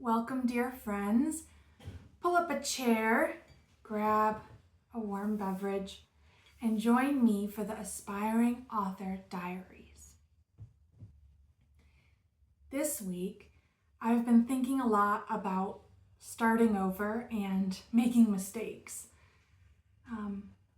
Welcome, dear friends. Pull up a chair, grab a warm beverage, and join me for the Aspiring Author Diaries. This week, I've been thinking a lot about starting over and making mistakes.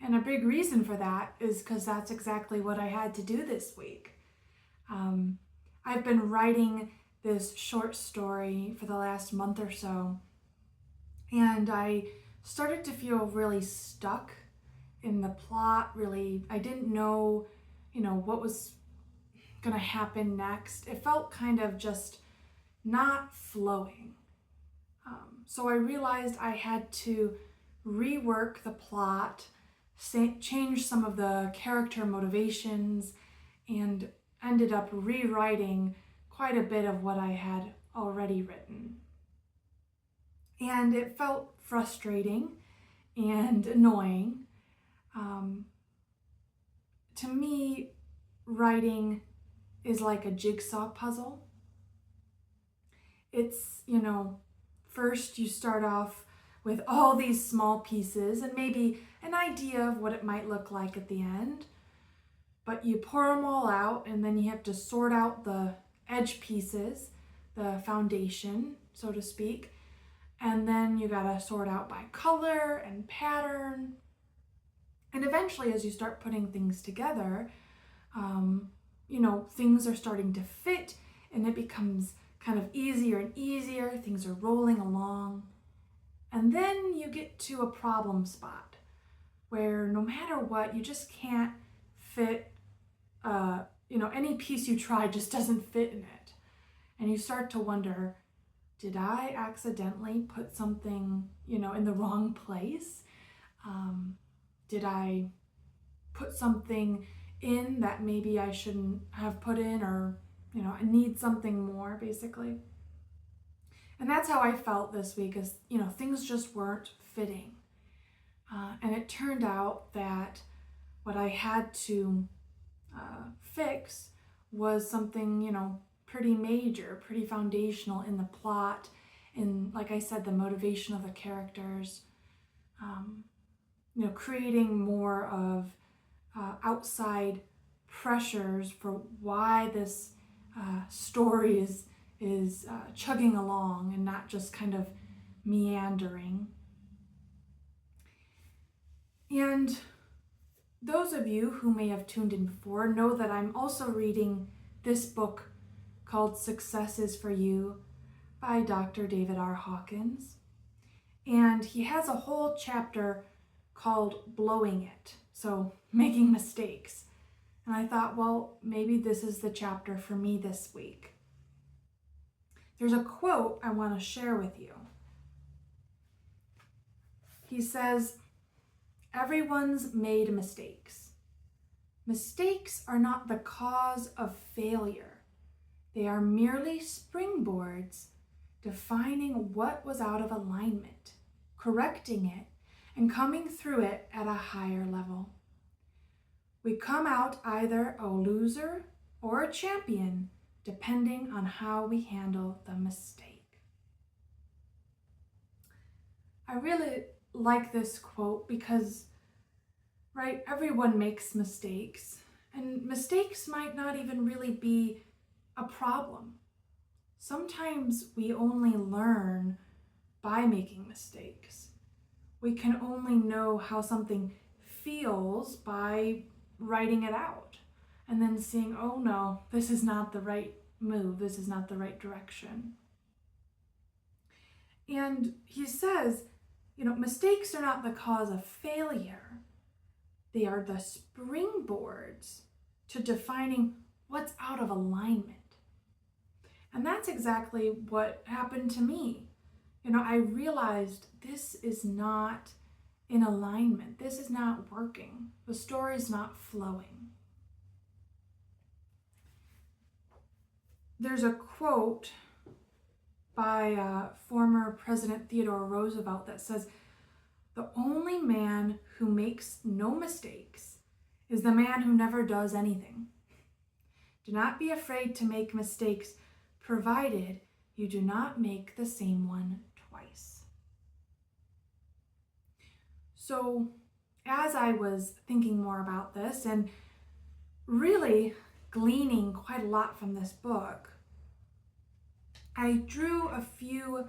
And a big reason for that is because that's exactly what I had to do this week. I've been writing this short story for the last month or so, and I started to feel really stuck in the plot. I didn't know, what was gonna happen next. It felt kind of just not flowing. So I realized I had to rework the plot, change some of the character motivations, and ended up rewriting quite a bit of what I had already written. And it felt frustrating and annoying. To me, writing is like a jigsaw puzzle. It's, first you start off with all these small pieces and maybe an idea of what it might look like at the end. But you pour them all out, and then you have to sort out the edge pieces, the foundation, so to speak. And then you gotta sort out by color and pattern. And eventually, as you start putting things together, things are starting to fit, and it becomes kind of easier and easier. Things are rolling along. And then you get to a problem spot where no matter what, you just can't fit, any piece you try just doesn't fit in it. And you start to wonder, did I accidentally put something, in the wrong place? Did I put something in that maybe I shouldn't have put in, or, I need something more, basically. And that's how I felt this week, is, things just weren't fitting. And it turned out that what I had to fix was something, pretty major, pretty foundational in the plot, in, like I said, the motivation of the characters, creating more of outside pressures for why this story is chugging along and not just kind of meandering. And those of you who may have tuned in before know that I'm also reading this book called Success is for You by Dr. David R. Hawkins. And he has a whole chapter called Blowing It, so making mistakes. And I thought, well, maybe this is the chapter for me this week. There's a quote I want to share with you. He says, "Everyone's made mistakes. Mistakes are not the cause of failure. They are merely springboards defining what was out of alignment, correcting it, and coming through it at a higher level. We come out either a loser or a champion, depending on how we handle the mistake." I really like this quote because, everyone makes mistakes, and mistakes might not even really be a problem. Sometimes we only learn by making mistakes. We can only know how something feels by writing it out and then seeing, oh no, this is not the right move, this is not the right direction. And he says, mistakes are not the cause of failure. They are the springboards to defining what's out of alignment. And that's exactly what happened to me. I realized this is not in alignment. This is not working. The story is not flowing. There's a quote by former President Theodore Roosevelt that says, "The only man who makes no mistakes is the man who never does anything. Do not be afraid to make mistakes, provided you do not make the same one twice. So as I was thinking more about this and really gleaning quite a lot from this book, I drew a few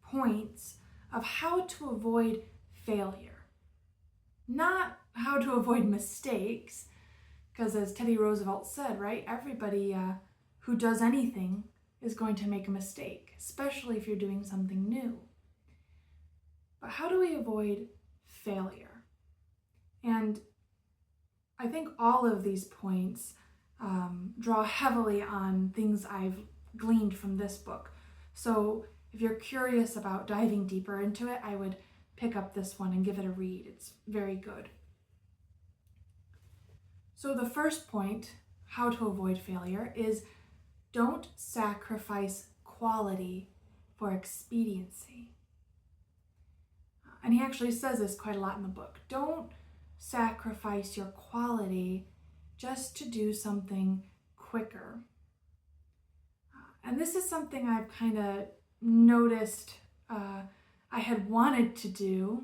points of how to avoid failure. Not how to avoid mistakes, because as Teddy Roosevelt said, right, everybody who does anything is going to make a mistake, especially if you're doing something new. But how do we avoid failure? And I think all of these points draw heavily on things I've gleaned from this book. So if you're curious about diving deeper into it, I would pick up this one and give it a read. It's very good. So the first point, how to avoid failure, is don't sacrifice quality for expediency. And he actually says this quite a lot in the book. Don't sacrifice your quality just to do something quicker. And this is something I've kind of noticed I had wanted to do.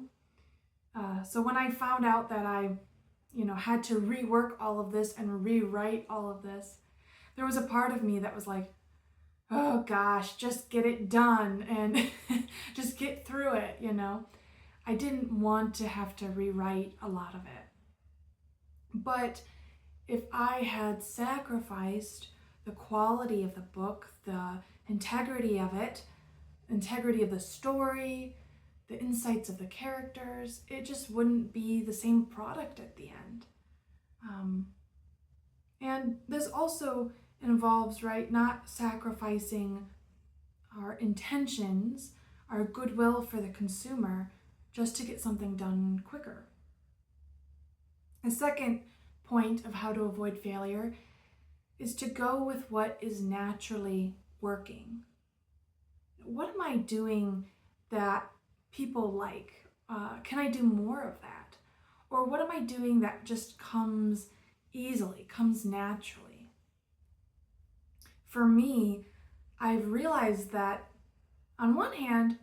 So when I found out that I, had to rework all of this and rewrite all of this, there was a part of me that was like, oh gosh, just get it done and just get through it, I didn't want to have to rewrite a lot of it. But if I had sacrificed the quality of the book, the integrity of it, integrity of the story, the insights of the characters, it just wouldn't be the same product at the end. And this also involves, right, not sacrificing our intentions, our goodwill for the consumer, just to get something done quicker. The second point of how to avoid failure is to go with what is naturally working. What am I doing that people like? Can I do more of that? Or what am I doing that just comes easily, comes naturally? For me, I've realized that on one hand,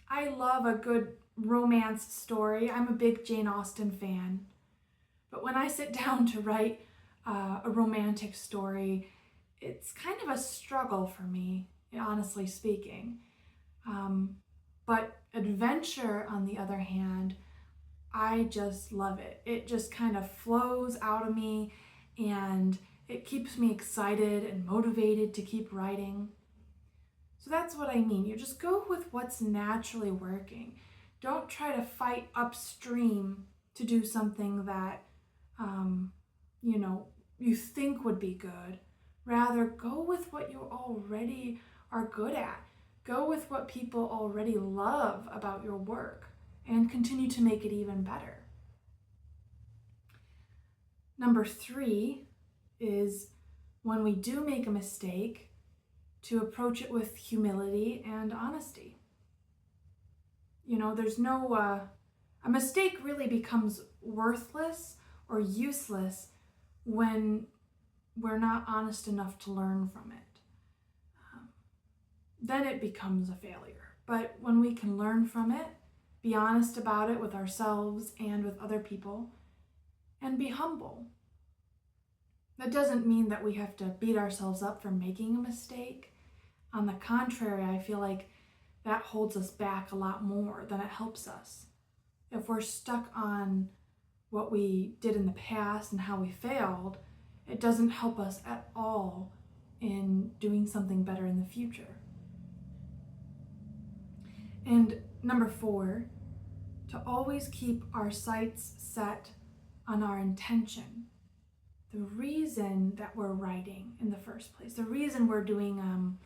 I love a good romance story. I'm a big Jane Austen fan. But when I sit down to write a romantic story, it's kind of a struggle for me, honestly speaking. But adventure, on the other hand, I just love it. It just kind of flows out of me and it keeps me excited and motivated to keep writing. So that's what I mean. You just go with what's naturally working. Don't try to fight upstream to do something that, you think would be good. Rather, go with what you already are good at. Go with what people already love about your work and continue to make it even better. Number 3 is when we do make a mistake, to approach it with humility and honesty. There's no, a mistake really becomes worthless or useless when we're not honest enough to learn from it. Then it becomes a failure. But when we can learn from it, be honest about it with ourselves and with other people, and be humble. That doesn't mean that we have to beat ourselves up for making a mistake. On the contrary, I feel like that holds us back a lot more than it helps us. If we're stuck on what we did in the past and how we failed, it doesn't help us at all in doing something better in the future. And number 4, to always keep our sights set on our intention. The reason that we're writing in the first place, the reason we're doing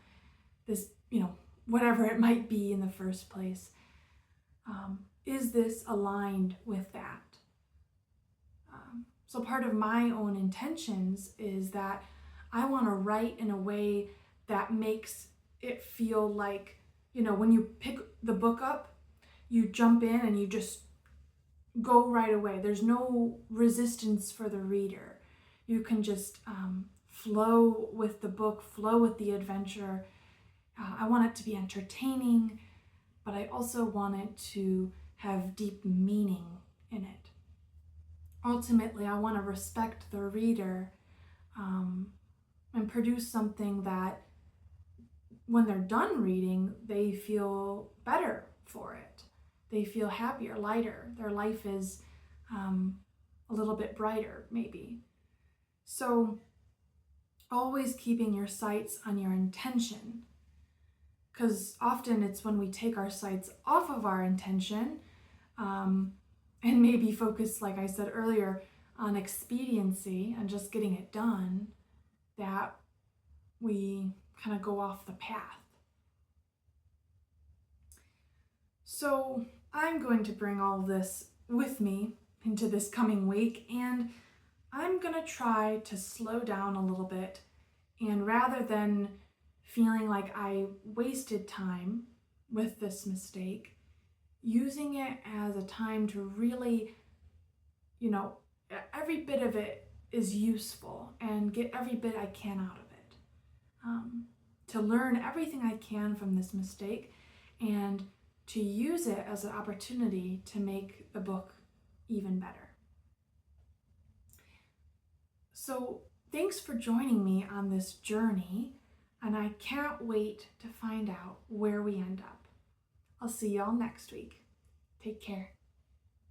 this, whatever it might be in the first place, is this aligned with that? So part of my own intentions is that I want to write in a way that makes it feel like, when you pick the book up, you jump in and you just go right away. There's no resistance for the reader. You can just flow with the book, flow with the adventure, I want it to be entertaining, but I also want it to have deep meaning in it. Ultimately, I want to respect the reader and produce something that when they're done reading, they feel better for it. They feel happier, lighter. Their life is a little bit brighter, maybe. So always keeping your sights on your intention, because often it's when we take our sights off of our intention and maybe focus, like I said earlier, on expediency and just getting it done, that we kind of go off the path. So I'm going to bring all this with me into this coming week, and I'm going to try to slow down a little bit, and rather than feeling like I wasted time with this mistake, using it as a time to really, every bit of it is useful and get every bit I can out of it. To learn everything I can from this mistake and to use it as an opportunity to make the book even better. So thanks for joining me on this journey, and I can't wait to find out where we end up. I'll see y'all next week. Take care.